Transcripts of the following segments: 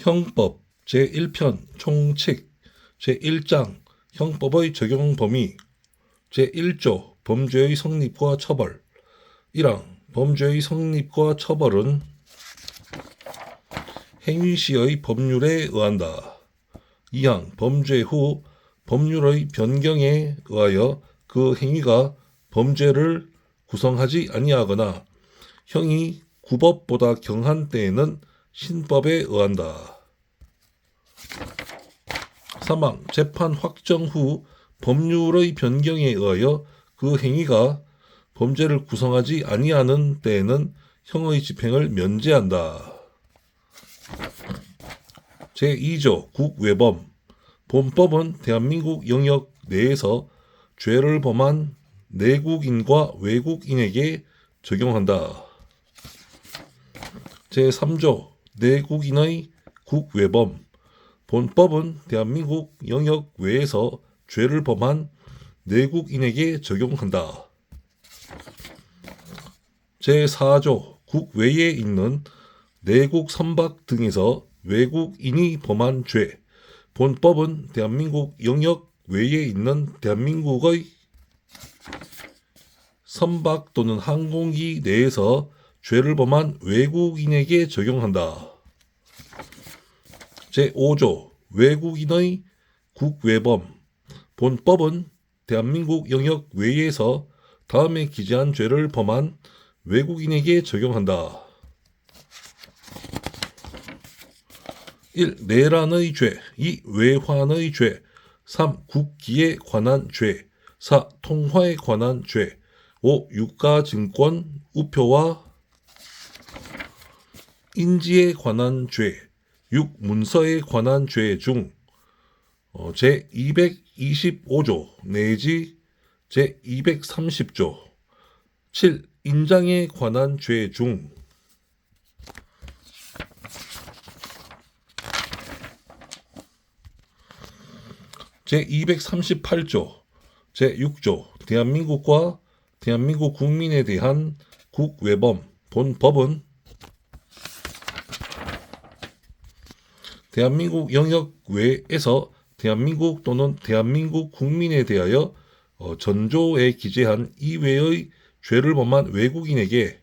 형법 제1편 총칙 제1장 형법의 적용 범위 제1조 범죄의 성립과 처벌 1항 범죄의 성립과 처벌은 행위시의 법률에 의한다. 2항 범죄 후 법률의 변경에 의하여 그 행위가 범죄를 구성하지 아니하거나 형이 구법보다 경한 때에는 신법에 의한다. 3항 재판 확정 후 법률의 변경에 의하여 그 행위가 범죄를 구성하지 아니하는 때에는 형의 집행을 면제한다. 제2조 국외범 본법은 대한민국 영역 내에서 죄를 범한 내국인과 외국인에게 적용한다. 제3조 내국인의 국외범 본법은 대한민국 영역 외에서 죄를 범한 내국인에게 적용한다. 제4조 국외에 있는 내국 선박 등에서 외국인이 범한 죄 본법은 대한민국 영역 외에 있는 대한민국의 선박 또는 항공기 내에서 죄를 범한 외국인에게 적용한다. 제5조 외국인의 국외범 본법은 대한민국 영역 외에서 다음에 기재한 죄를 범한 외국인에게 적용한다. 1. 내란의 죄 2. 외환의 죄 3. 국기에 관한 죄 4. 통화에 관한 죄 5. 유가증권 우표와 인지에 관한 죄 6. 문서에 관한 죄 중 제225조 내지 제230조 7. 인장에 관한 죄 중 제238조 제6조 대한민국과 대한민국 국민에 대한 국외범 본법은 대한민국 영역 외에서 대한민국 또는 대한민국 국민에 대하여 전조에 기재한 이외의 죄를 범한 외국인에게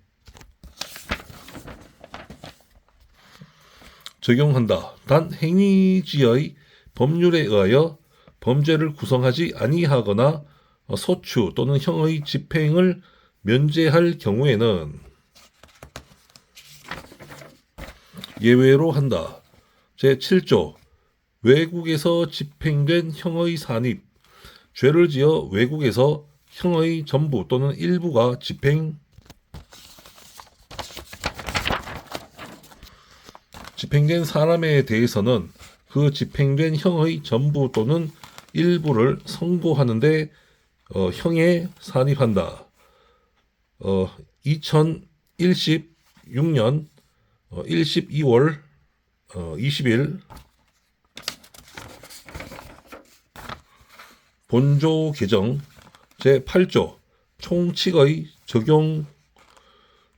적용한다. 단 행위지의 법률에 의하여 범죄를 구성하지 아니하거나 소추 또는 형의 집행을 면제할 경우에는 예외로 한다. 제7조 외국에서 집행된 형의 산입 죄를 지어 외국에서 형의 전부 또는 일부가 집행된 사람에 대해서는 그 집행된 형의 전부 또는 일부를 선고하는데 형에 산입한다. 2016년 12월 20일 본조 개정 제8조 총칙의 적용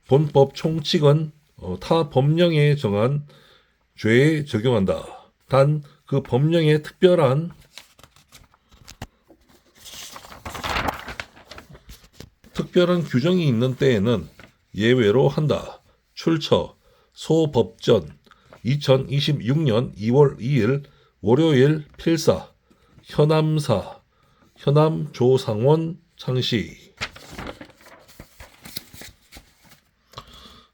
본법 총칙은 타 법령에 정한 죄에 적용한다. 단 그 법령에 특별한 규정이 있는 때에는 예외로 한다. 출처 소법전 2026년 2월 2일 월요일 필사 현암사 현암조상원 창시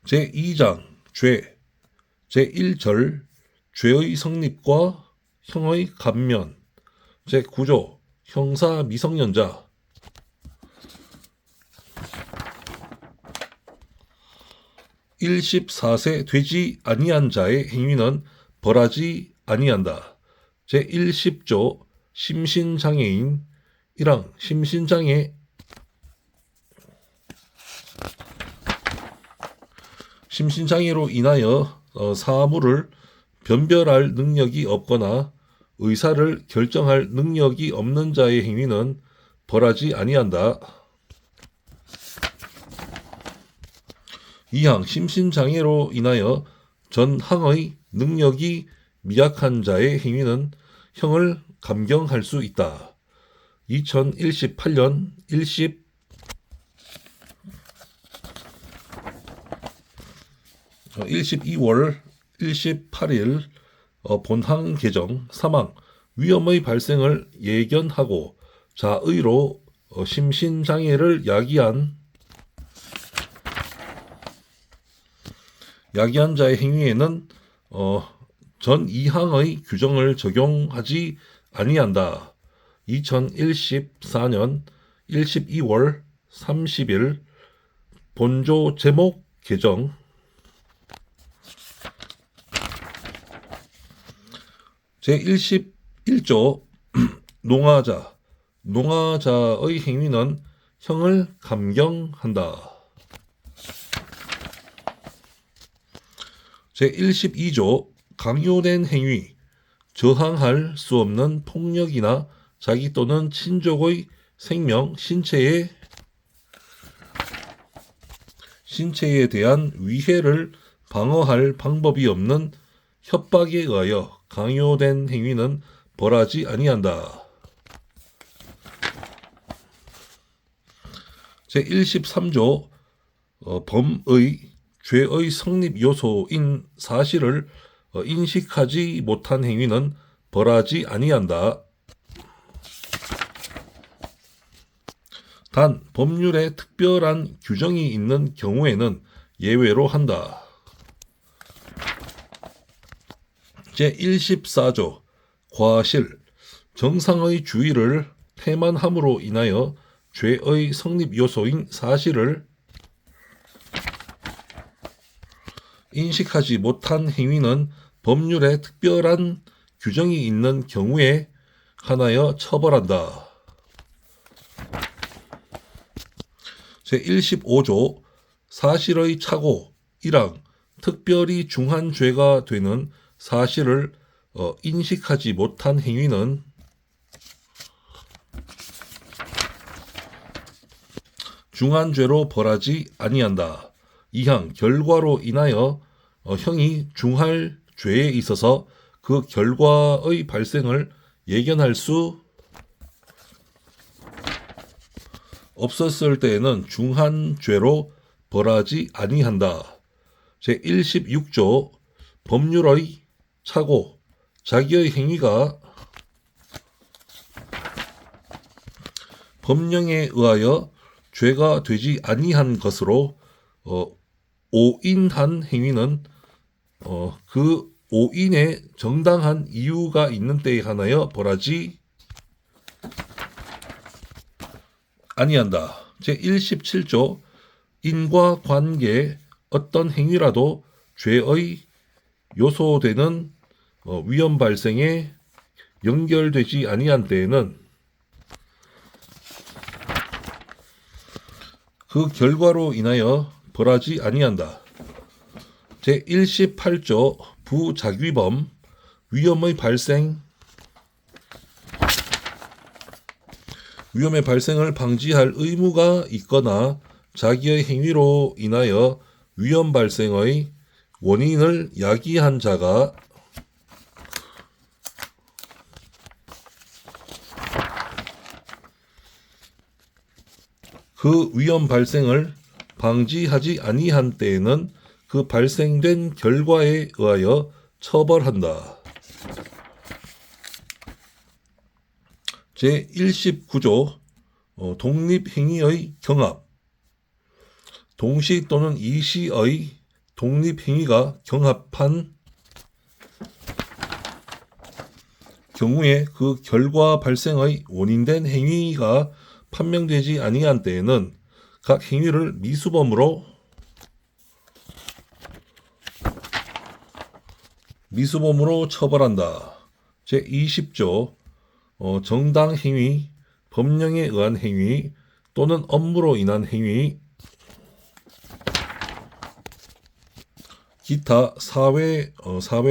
제2장 죄 제1절 죄의 성립과 형의 감면 제9조 형사 미성년자 14세 되지 아니한 자의 행위는 벌하지 아니한다. 제110조 심신장애인 1항 심신장애로 인하여 사물을 변별할 능력이 없거나 의사를 결정할 능력이 없는 자의 행위는 벌하지 아니한다. 2항 심신장애로 인하여 전항의 능력이 미약한 자의 행위는 형을 감경할 수 있다. 2018년 12월 18일 본항 개정 사망 위험의 발생을 예견하고 자의로 심신장애를 야기한 자의 행위에는 전 2항의 규정을 적용하지 아니한다. 2014년 12월 30일 본조 제목 개정 제11조 농아자의 행위는 형을 감경한다. 제12조 강요된 행위 저항할 수 없는 폭력이나 자기 또는 친족의 생명, 신체에 대한 위해를 방어할 방법이 없는 협박에 의하여 강요된 행위는 벌하지 아니한다. 제13조 범의 죄의 성립 요소인 사실을 인식하지 못한 행위는 벌하지 아니한다. 단 법률에 특별한 규정이 있는 경우에는 예외로 한다. 제14조 과실 정상의 주의를 태만함으로 인하여 죄의 성립 요소인 사실을 인식하지 못한 행위는 법률에 특별한 규정이 있는 경우에 한하여 처벌한다. 제15조 사실의 착오 1항 특별히 중한 죄가 되는 사실을 인식하지 못한 행위는 중한 죄로 벌하지 아니한다. 2항 결과로 인하여 형이 중할 죄에 있어서 그 결과의 발생을 예견할 수 없었을 때에는 중한 죄로 벌하지 아니한다. 제16조 법률의 착오 자기의 행위가 법령에 의하여 죄가 되지 아니한 것으로 오인한 행위는 그 오인에 정당한 이유가 있는 때에 한하여 벌하지 아니한다. 제17조 인과관계 어떤 행위라도 죄의 요소되는 위험 발생에 연결되지 아니한 때에는 그 결과로 인하여 벌하지 아니한다. 제18조 부작위범 위험의 발생을 방지할 의무가 있거나 자기의 행위로 인하여 위험 발생의 원인을 야기한 자가 그 위험 발생을 방지하지 아니한 때에는 그 발생된 결과에 의하여 처벌한다. 제19조 독립행위의 경합 동시 또는 이시의 독립행위가 경합한 경우에 그 결과 발생의 원인된 행위가 판명되지 아니한 때에는 각 행위를 미수범으로 처벌한다. 제20조 정당 행위, 법령에 의한 행위 또는 업무로 인한 행위, 기타 사회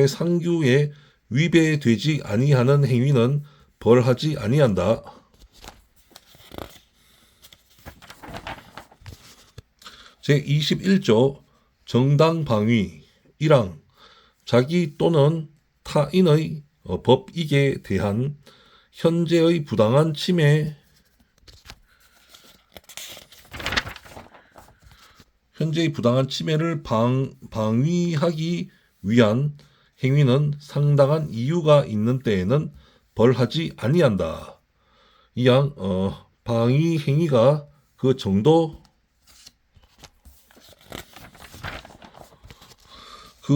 상규에 위배되지 아니하는 행위는 벌하지 아니한다. 제21조 정당방위 1항 자기 또는 타인의 법익에 대한 현재의 부당한 침해는 방위하기 위한 행위는 상당한 이유가 있는 때에는 벌하지 아니한다. 이양 방위 행위가 그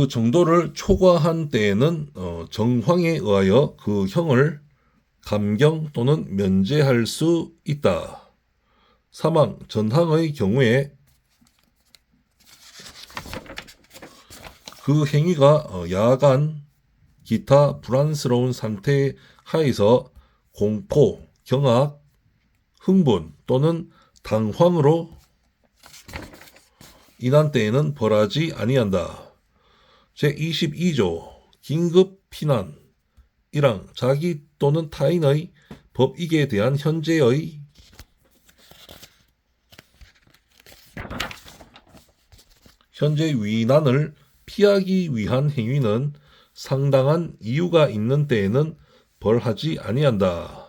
정도를 초과한 때에는 정황에 의하여 그 형을 감경 또는 면제할 수 있다. 사망 전항의 경우에 그 행위가 야간 기타 불안스러운 상태 하에서 공포, 경악, 흥분 또는 당황으로 인한 때에는 벌하지 아니한다. 제22조 긴급 피난 1항 자기 또는 타인의 법익에 대한 현재 위난을 피하기 위한 행위는 상당한 이유가 있는 때에는 벌하지 아니한다.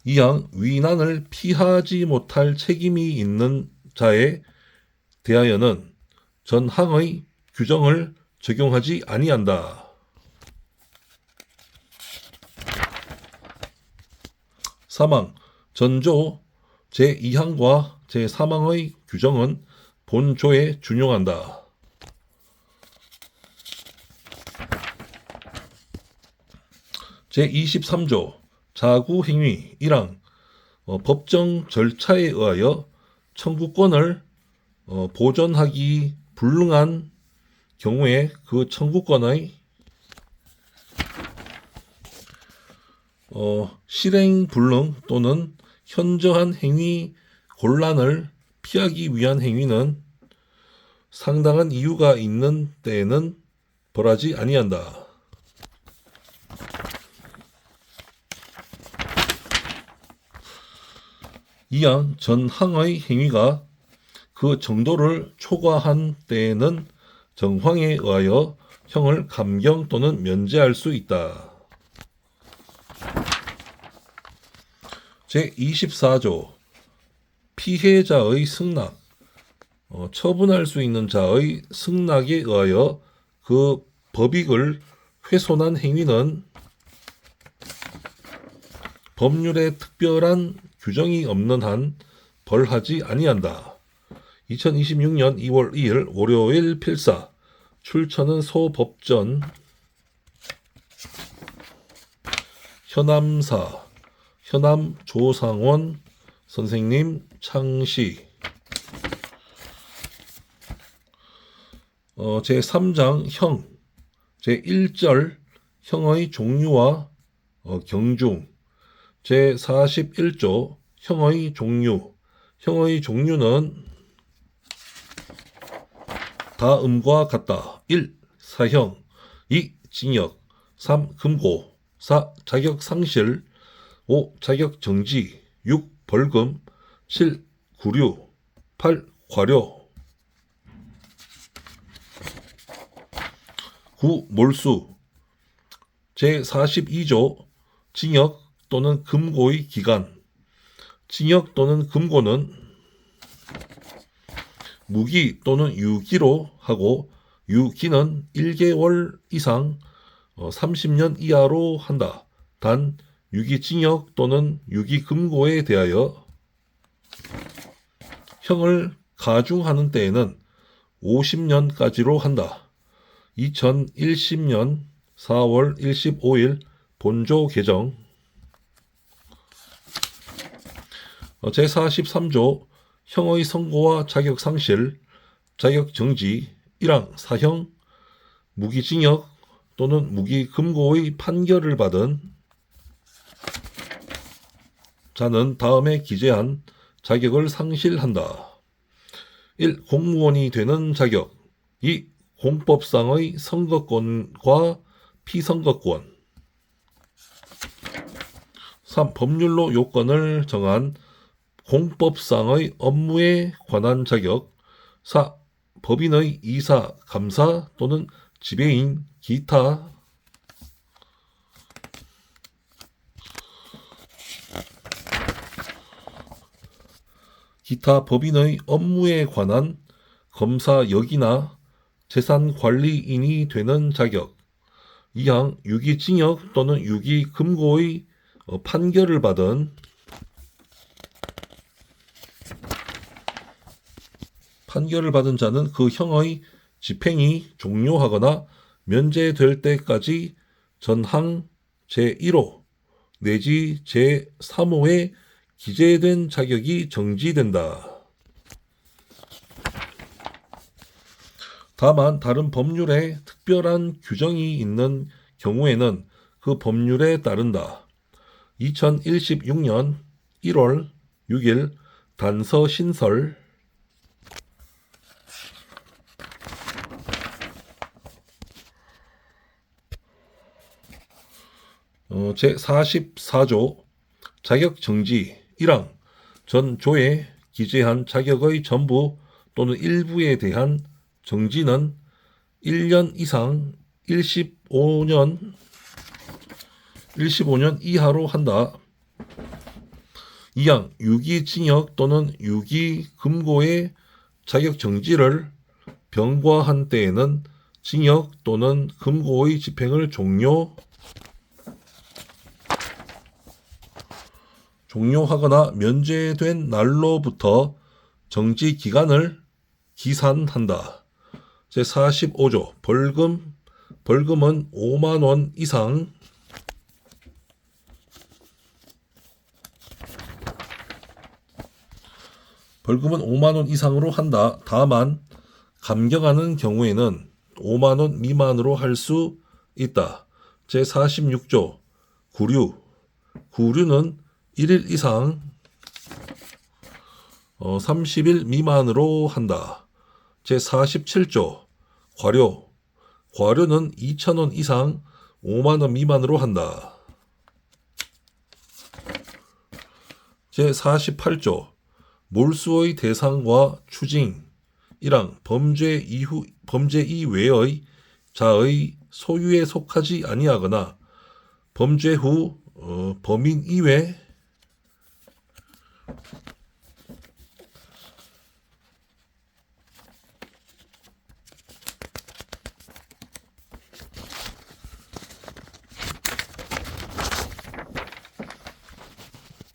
2항 위난을 피하지 못할 책임이 있는 자에 대하여는 전항의 규정을 적용하지 아니한다. 사망 전조 제2항과 제3항의 규정은 본조에 준용한다. 제23조 자구행위 1항 법정 절차에 의하여 청구권을 보존하기 불능한 경우에 그 청구권의 실행 불능 또는 현저한 행위 곤란을 피하기 위한 행위는 상당한 이유가 있는 때에는 벌하지 아니한다. 이항 전항의 행위가 그 정도를 초과한 때에는 정황에 의하여 형을 감경 또는 면제할 수 있다. 제24조 피해자의 승낙 처분할 수 있는 자의 승낙에 의하여 그 법익을 훼손한 행위는 법률에 특별한 규정이 없는 한 벌하지 아니한다. 2026년 2월 2일 월요일 필사 출처는 소법전 현암사 현암 조상원 선생님 창시 제3장 형 제1절 형의 종류와 경중 제41조 형의 종류 형의 종류는 다음과 같다. 1. 사형 2. 징역 3. 금고 4. 자격 상실 5. 자격 정지 6. 벌금 7. 구류 8. 과료 9. 몰수 제42조 징역 또는 금고의 기간 징역 또는 금고는 무기 또는 유기로 하고 유기는 1개월 이상 30년 이하로 한다. 단 유기징역 또는 유기금고에 대하여 형을 가중하는 때에는 50년까지로 한다. 2010년 4월 25일 본조 개정 제43조 형의 선고와 자격 상실, 자격 정지, 1항 사형, 무기징역 또는 무기금고의 판결을 받은 자는 다음에 기재한 자격을 상실한다. 1. 공무원이 되는 자격 2. 공법상의 선거권과 피선거권 3. 법률로 요건을 정한 공법상의 업무에 관한 자격 4. 법인의 이사, 감사 또는 지배인, 기타 법인의 업무에 관한 검사 역이나 재산관리인이 되는 자격. 이항 유기징역 또는 유기금고의 판결을 받은 자는 그 형의 집행이 종료하거나 면제될 때까지 전항 제1호 내지 제3호에 기재된 자격이 정지된다. 다만 다른 법률에 특별한 규정이 있는 경우에는 그 법률에 따른다. 2016년 1월 6일 단서 신설 제44조 자격정지 1항 전 조에 기재한 자격의 전부 또는 일부에 대한 정지는 1년 이상 15년 이하로 한다. 2항 유기징역 또는 유기금고의 자격정지를 병과한 때에는 징역 또는 금고의 집행을 종료하거나 면제된 날로부터 정지 기간을 기산한다. 제45조 벌금은 5만 원 이상 으로 한다. 다만 감경하는 경우에는 5만 원 미만으로 할 수 있다. 제46조 구류는 1일 이상 30일 미만으로 한다. 제47조 과료는 2,000원 이상 5만 원 미만으로 한다. 제48조 몰수의 대상과 추징 1항 범죄 이외의 자의 소유에 속하지 아니하거나 범죄 후 범인 이외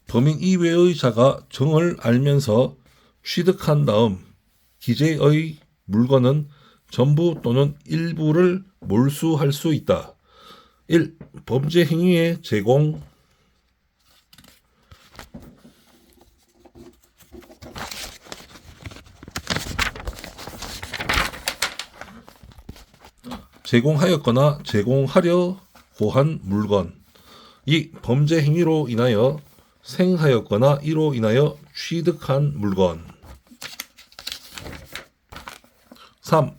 범인 이외의 자가 정을 알면서 취득한 다음 기재의 물건은 전부 또는 일부를 몰수할 수 있다. 1. 범죄 행위의 제공 제공하였거나 제공하려고 한 물건. 2. 범죄 행위로 인하여 생하였거나 이로 인하여 취득한 물건. 3.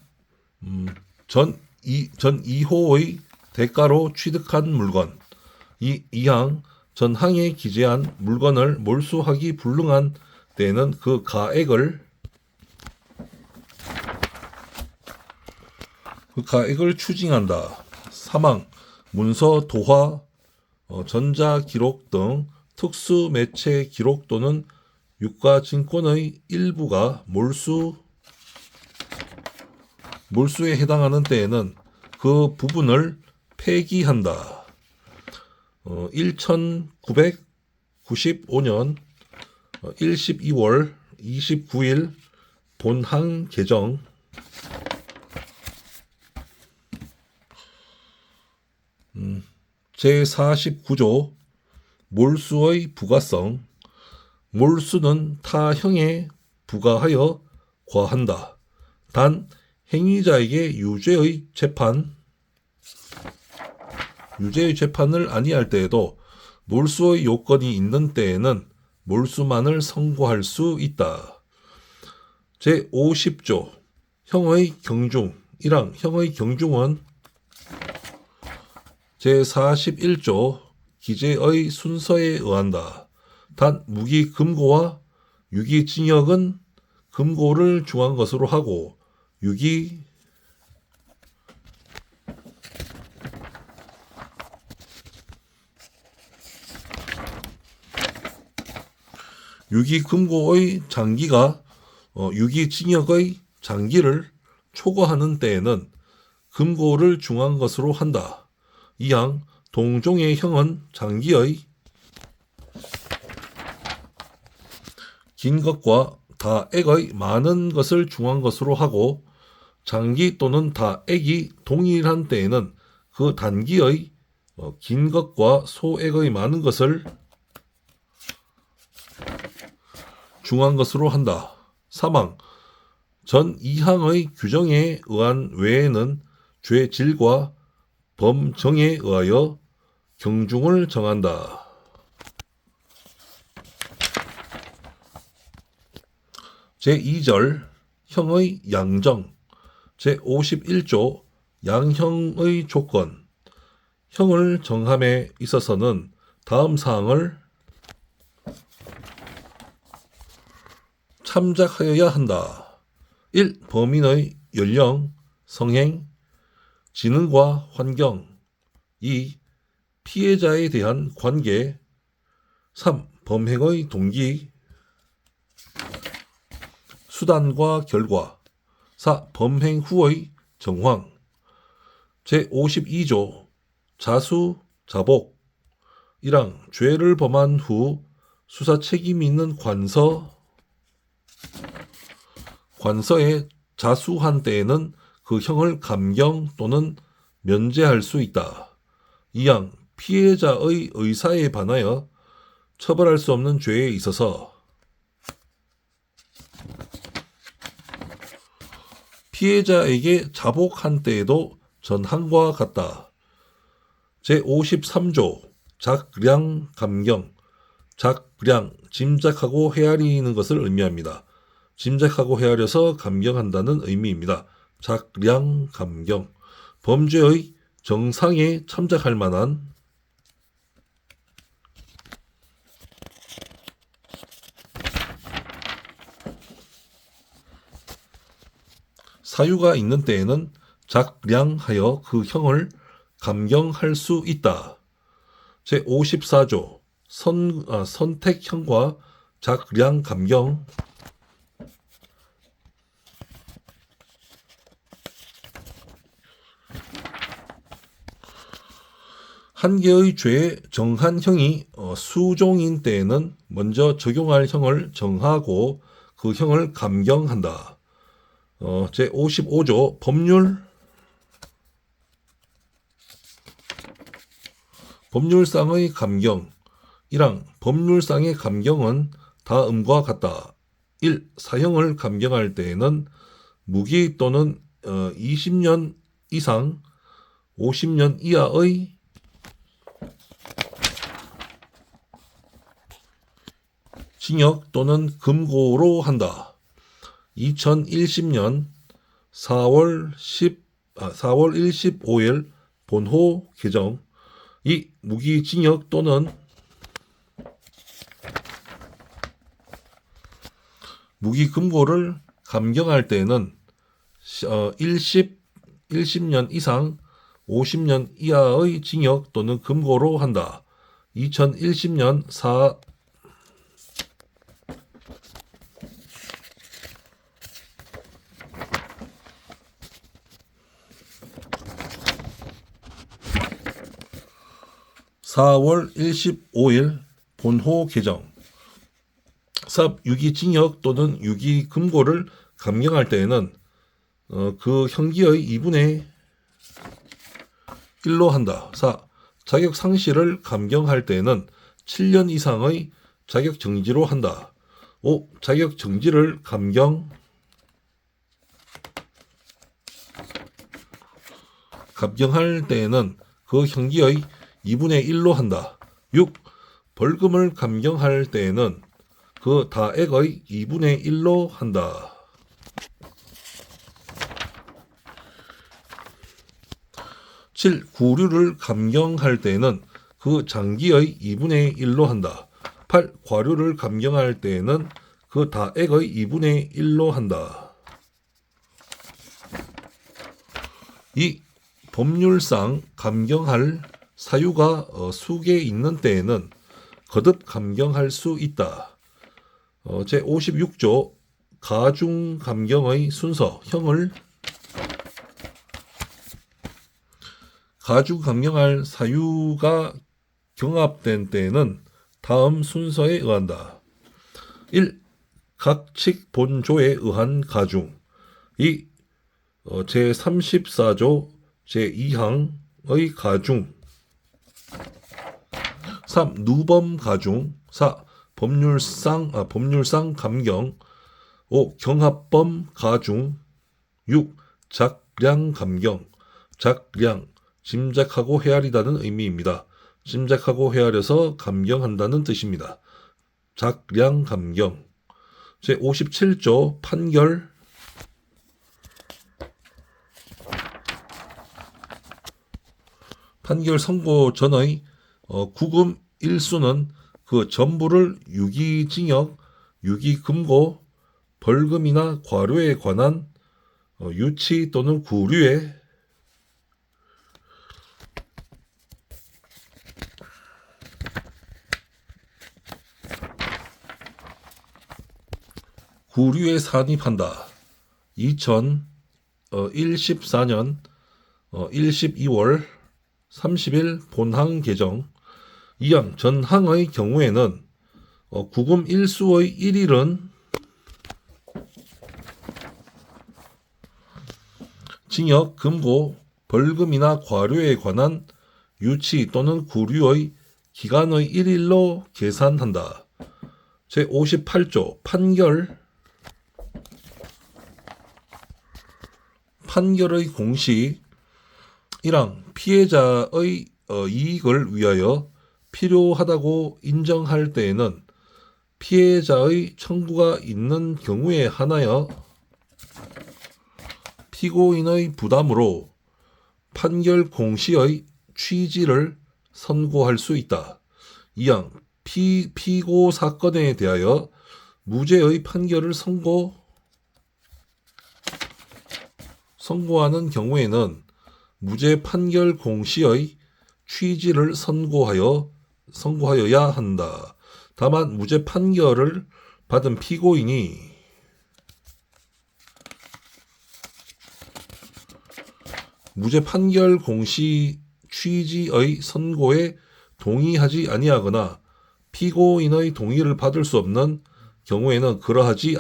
전 2호의 대가로 취득한 물건. 2항 전항에 기재한 물건을 몰수하기 불능한 때에는 그 가액을 추징한다. 3항 문서 도화, 전자기록 등 특수매체 기록 또는 유가증권의 일부가 몰수에 해당하는 때에는 그 부분을 폐기한다. 1995년 12월 29일 본항 개정 제49조 몰수의 부가성. 몰수는 타 형에 부과하여 과한다. 단 행위자에게 유죄의 재판을 아니할 때에도 몰수의 요건이 있는 때에는 몰수만을 선고할 수 있다. 제50조 형의 경중 1항 형의 경중은 제41조 기재의 순서에 의한다. 단 무기금고와 유기징역은 금고를 중한 것으로 하고 유기 유기금고의 장기가 유기징역의 장기를 초과하는 때에는 금고를 중한 것으로 한다. 이항 동종의 형은 장기의 긴 것과 다액의 많은 것을 중한 것으로 하고 장기 또는 다액이 동일한 때에는 그 단기의 긴 것과 소액의 많은 것을 중한 것으로 한다. 사망 전 이항의 규정에 의한 외에는 죄질과 범정에 의하여 경중을 정한다. 제2절 형의 양정 제51조 양형의 조건 형을 정함에 있어서는 다음 사항을 참작하여야 한다. 1. 범인의 연령, 성행, 지능과 환경 2. 피해자에 대한 관계 3. 범행의 동기 수단과 결과 4. 범행 후의 정황 제52조 자수, 자복 1항 죄를 범한 후 수사 책임이 있는 관서에 자수한 때에는 그 형을 감경 또는 면제할 수 있다. 2항 피해자의 의사에 반하여 처벌할 수 없는 죄에 있어서 피해자에게 자복한 때에도 전항과 같다. 제53조 작량 감경 작량 짐작하고 헤아리는 것을 의미합니다. 짐작하고 헤아려서 감경한다는 의미입니다. 작량 감경 범죄의 정상에 참작할 만한 사유가 있는 때에는 작량하여 그 형을 감경할 수 있다. 제54조 선택형과 작량 감경 한 개의 죄에 정한 형이 수종인 때에는 먼저 적용할 형을 정하고 그 형을 감경한다. 제55조 법률상의 감경 1항 법률상의 감경은 다음과 같다. 1. 사형을 감경할 때에는 무기 또는 20년 이상 50년 이하의 징역 또는 금고로 한다. 2010년 4월 15일 본호 개정 2. 무기징역 또는 무기금고를 감경할 때에는 10년 이상 50년 이하의 징역 또는 금고로 한다. 2010년 4월 15일 본호 개정 3. 유기징역 또는 유기금고를 감경할 때에는 그 형기의 2분의 1로 한다. 4. 자격 상실을 감경할 때에는 7년 이상의 자격 정지로 한다. 5. 자격 정지를 감경할 때에는 그 형기의 2분의 1로 한다. 6. 벌금을 감경할 때에는 그 다액의 2분의 1로 한다. 7. 구류를 감경할 때에는 그 장기의 2분의 1로 한다. 8. 과류를 감경할 때에는 그 다액의 2분의 1로 한다. 이 법률상 감경할 사유가 수개 있는 때에는 거듭 감경할 수 있다. 제56조 가중 감경의 순서 형을 가중 감경할 사유가 경합된 때에는 다음 순서에 의한다. 1. 각칙 본조에 의한 가중. 2. 제34조 제2항의 가중. 3. 누범 가중. 4. 법률상 감경. 5. 경합범 가중. 6. 작량 감경. 작량, 짐작하고 헤아리다는 의미입니다. 짐작하고 헤아려서 감경한다는 뜻입니다. 작량 감경. 제57조 판결. 판결 선고 전의 구금 일수는 그 전부를 유기징역, 유기금고, 벌금이나 과료에 관한 유치 또는 구류에 산입한다. 2014년 12월 30일 본항 개정. 이항 전항의 경우에는 구금 일수의 1일은 징역, 금고, 벌금이나 과료에 관한 유치 또는 구류의 기간의 1일로 계산한다. 제58조 판결의 공시. 1항 피해자의 이익을 위하여 필요하다고 인정할 때에는 피해자의 청구가 있는 경우에 한하여 피고인의 부담으로 판결 공시의 취지를 선고할 수 있다. 2항 피고 사건에 대하여 무죄의 판결을 선고하는 경우에는 무죄 판결 공시의 취지를 선고하여야 한다. 다만 무죄 판결을 받은 피고인이 무죄 판결 공시 취지의 선고에 동의하지 아니하거나 피고인의 동의를 받을 수 없는 경우에는 그러하지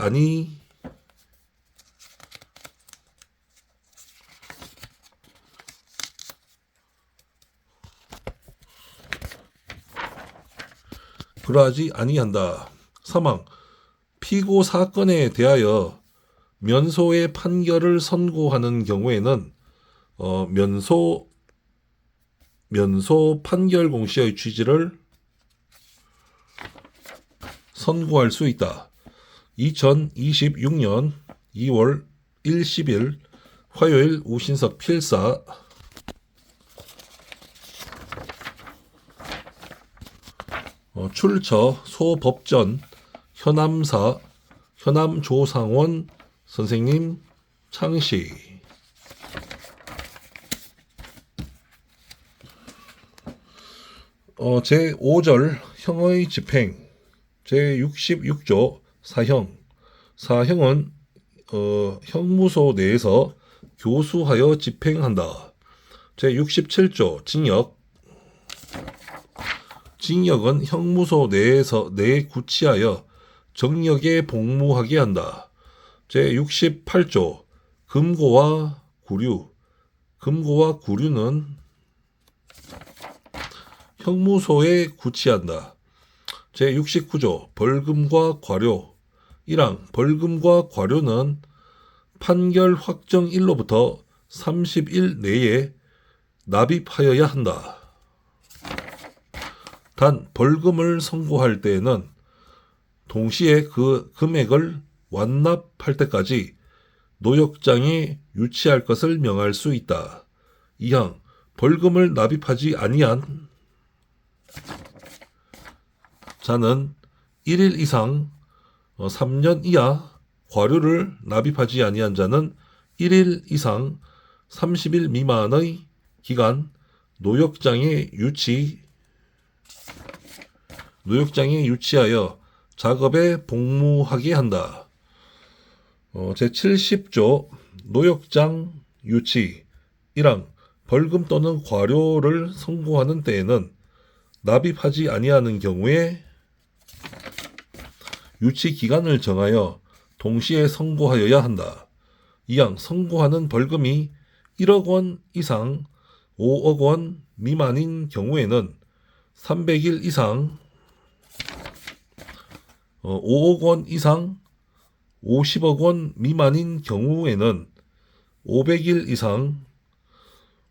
아니한다. 3항 피고 사건에 대하여 면소의 판결을 선고하는 경우에는 면소 판결 공시의 취지를 선고할 수 있다. 2026년 2월 10일 화요일 우신석 필사. 출처 소법전 현암사 현암조상원 선생님 창시. 제5절 형의 집행. 제66조 사형은 형무소 내에서 교수하여 집행한다. 제67조 징역은 형무소 내에 구치하여 정력에 복무하게 한다. 제68조 금고와 구류는 형무소에 구치한다. 제69조 벌금과 과료. 1항 벌금과 과료는 판결 확정일로부터 30일 내에 납입하여야 한다. 단 벌금을 선고할 때에는 동시에 그 금액을 완납할 때까지 노역장에 유치할 것을 명할 수 있다. 2항 벌금을 납입하지 아니한 자는 1일 이상 3년 이하, 과료를 납입하지 아니한 자는 1일 이상 30일 미만의 기간 노역장에 유치하여 작업에 복무하게 한다. 제70조 노역장 유치 1항 벌금 또는 과료를 선고하는 때에는 납입하지 아니하는 경우에 유치 기간을 정하여 동시에 선고하여야 한다. 2항 선고하는 벌금이 1억 원 이상 5억 원 미만인 경우에는 300일 이상 5억 원 이상 50억 원 미만인 경우에는 500일 이상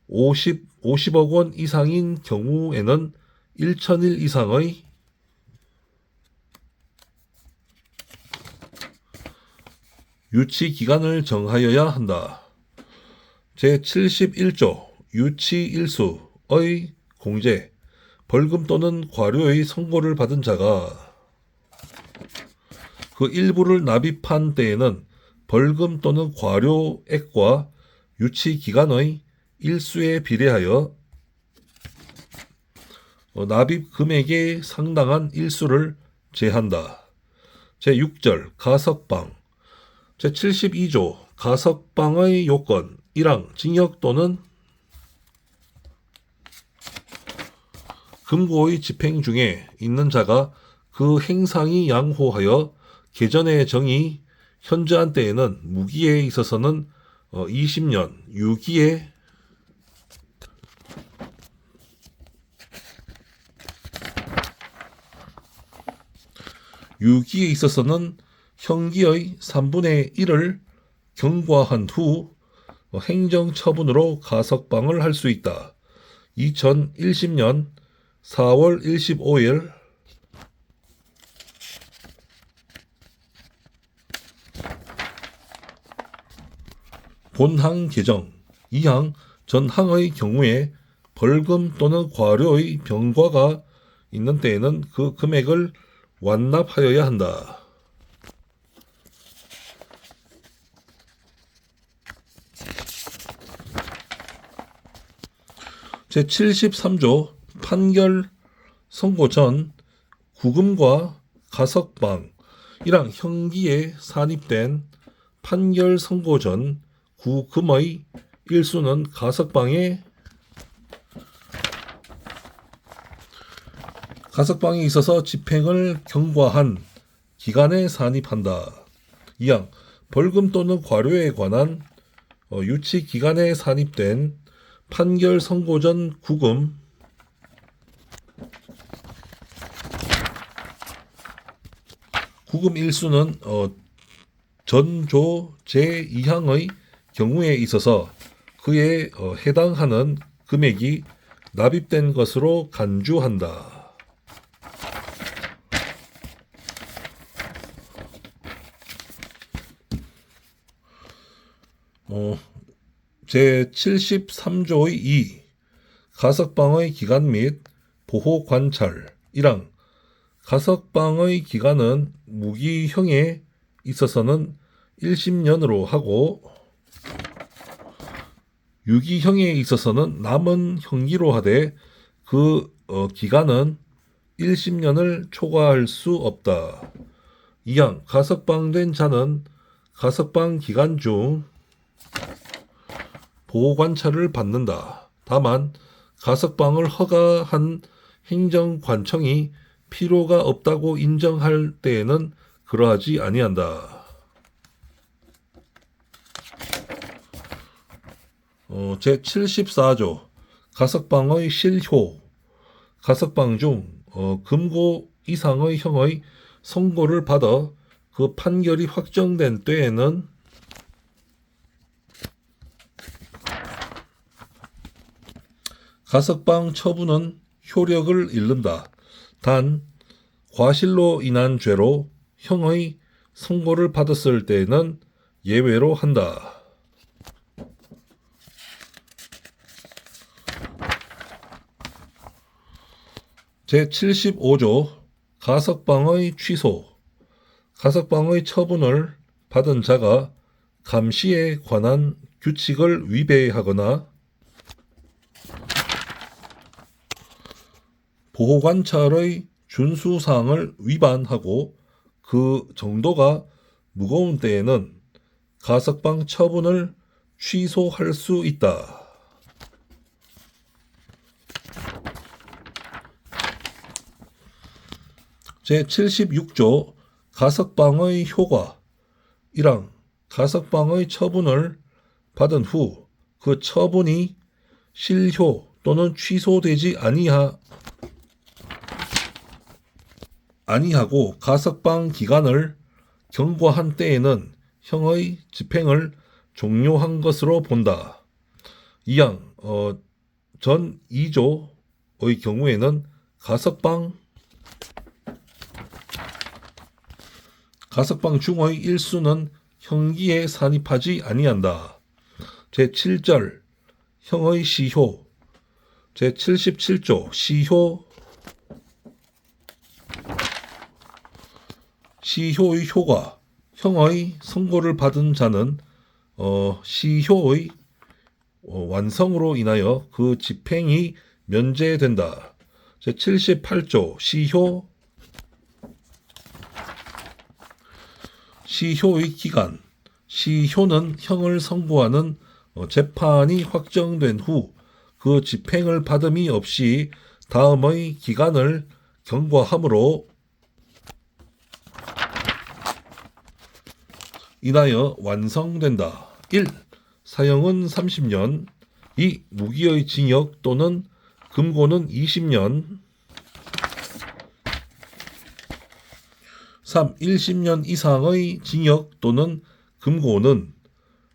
50억 원 이상인 경우에는 1000일 이상의 유치 기간을 정하여야 한다. 제71조 유치일수의 공제 벌금 또는 과료의 선고를 받은 자가 그 일부를 납입한 때에는 벌금 또는 과료액과 유치 기간의 일수에 비례하여 납입 금액에 상당한 일수를 제한다. 제6절 가석방 제72조 가석방의 요건 1항 징역 또는 금고의 집행 중에 있는 자가 그 행상이 양호하여 개전의 정이 현저한 때에는 무기에 있어서는 20년, 유기에 있어서는 형기의 3분의 1을 경과한 후 행정처분으로 가석방을 할 수 있다. 2010년 4월 25일 본항 개정 2항 전항의 경우에 벌금 또는 과료의 병과가 있는 때에는 그 금액을 완납하여야 한다. 제73조 판결 선고 전 구금과 가석방 1항 형기에 산입된 판결 선고 전 구금의 일수는 가석방에 있어서 집행을 경과한 기간에 산입한다. 2항 벌금 또는 과료에 관한 유치 기간에 산입된 판결 선고 전 구금 일수는 전조 제2항의 경우에 있어서 그에 해당하는 금액이 납입된 것으로 간주한다. 제73조의 2 가석방의 기간 및 보호관찰 1항 가석방의 기간은 무기형에 있어서는 10년으로 하고 유기형에 있어서는 남은 형기로 하되 그 기간은 10년을 초과할 수 없다. 2항 가석방된 자는 가석방 기간 중 보호관찰을 받는다. 다만 가석방을 허가한 행정관청이 필요가 없다고 인정할 때에는 그러하지 아니한다. 제74조 가석방의 실효 가석방 중 금고 이상의 형의 선고를 받아 그 판결이 확정된 때에는 가석방 처분은 효력을 잃는다. 단 과실로 인한 죄로 형의 선고를 받았을 때에는 예외로 한다. 제75조 가석방의 취소 가석방의 처분을 받은 자가 감시에 관한 규칙을 위배하거나 보호관찰의 준수사항을 위반하고 그 정도가 무거운 때에는 가석방 처분을 취소할 수 있다. 제76조 가석방의 효과 1항 가석방의 처분을 받은 후 그 처분이 실효 또는 취소되지 아니하고 가석방 기간을 경과한 때에는 형의 집행을 종료한 것으로 본다. 2항 전 2조의 경우에는 가석방 중의 일수는 형기에 산입하지 아니한다. 제7절 형의 시효 제77조 시효의 효과 형의 선고를 받은 자는 시효의 완성으로 인하여 그 집행이 면제된다. 제78조 시효의 기간 시효는 형을 선고하는 재판이 확정된 후 그 집행을 받음이 없이 다음의 기간을 경과함으로 인하여 완성된다. 1. 사형은 30년 2. 무기의 징역 또는 금고는 20년 3. 1심년 이상의 징역 또는 금고는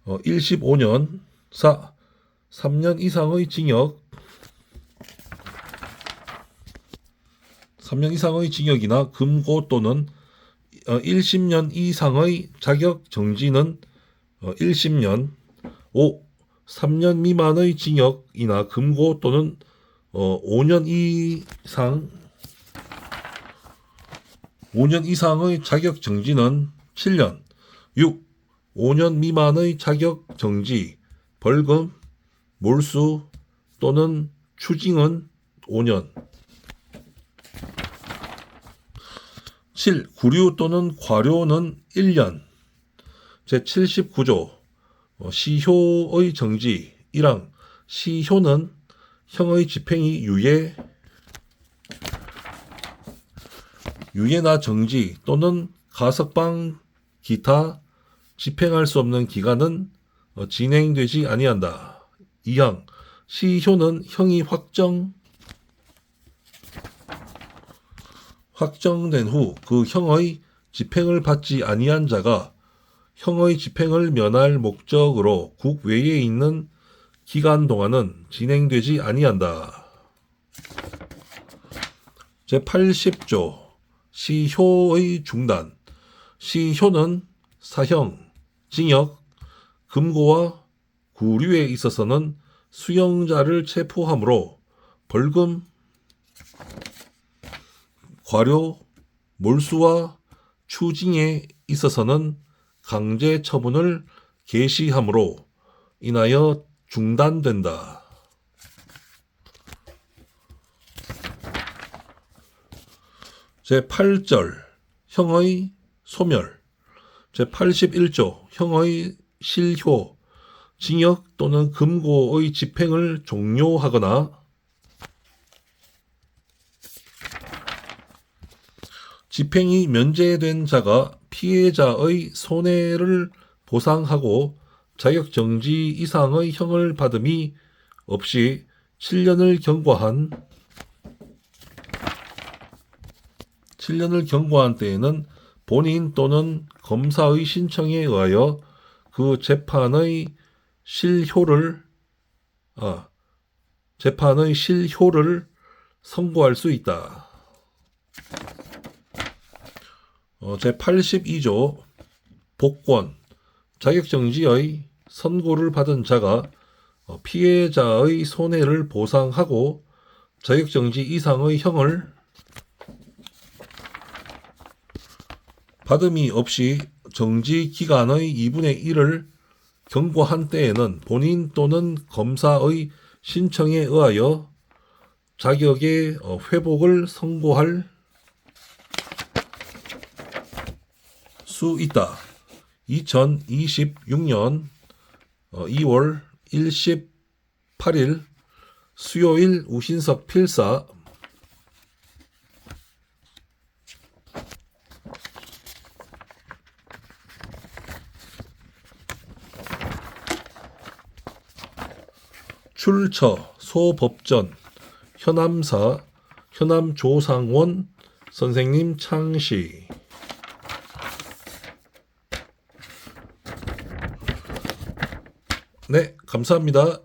15년 4. 3년 이상의 징역 3년 이상의 징역이나 금고 또는 1심년 이상의 자격 정지는 1심년 5. 3년 미만의 징역이나 금고 또는 5년 이상의 자격 정지는 7년 6. 5년 미만의 자격 정지, 벌금, 몰수 또는 추징은 5년 7. 구류 또는 과료는 1년 제79조 시효의 정지 1항 시효는 형의 집행이 유예나 정지 또는 가석방 기타 집행할 수 없는 기간은 진행되지 아니한다. 2항 시효는 형이 확정된 후 그 형의 집행을 받지 아니한 자가 형의 집행을 면할 목적으로 국외에 있는 기간 동안은 진행되지 아니한다. 제80조 시효의 중단 시효는 사형, 징역, 금고와 구류에 있어서는 수용자를 체포함으로 벌금, 과료, 몰수와 추징에 있어서는 강제 처분을 개시함으로 인하여 중단된다. 제8절 형의 소멸 제81조 형의 실효 징역 또는 금고의 집행을 종료하거나 집행이 면제된 자가 피해자의 손해를 보상하고 자격정지 이상의 형을 받음이 없이 7년을 경과한 때에는 본인 또는 검사의 신청에 의하여 그 재판의 실효를 선고할 수 있다. 제82조 복권 자격정지의 선고를 받은 자가 피해자의 손해를 보상하고 자격정지 이상의 형을 받음이 없이 정지 기간의 2분의 1을 경고한 때에는 본인 또는 검사의 신청에 의하여 자격의 회복을 선고할 수 있다. 2026년 2월 18일 수요일 우신석 필사. 출처 소법전 현암사 현암조상원 선생님 창시. 네, 감사합니다.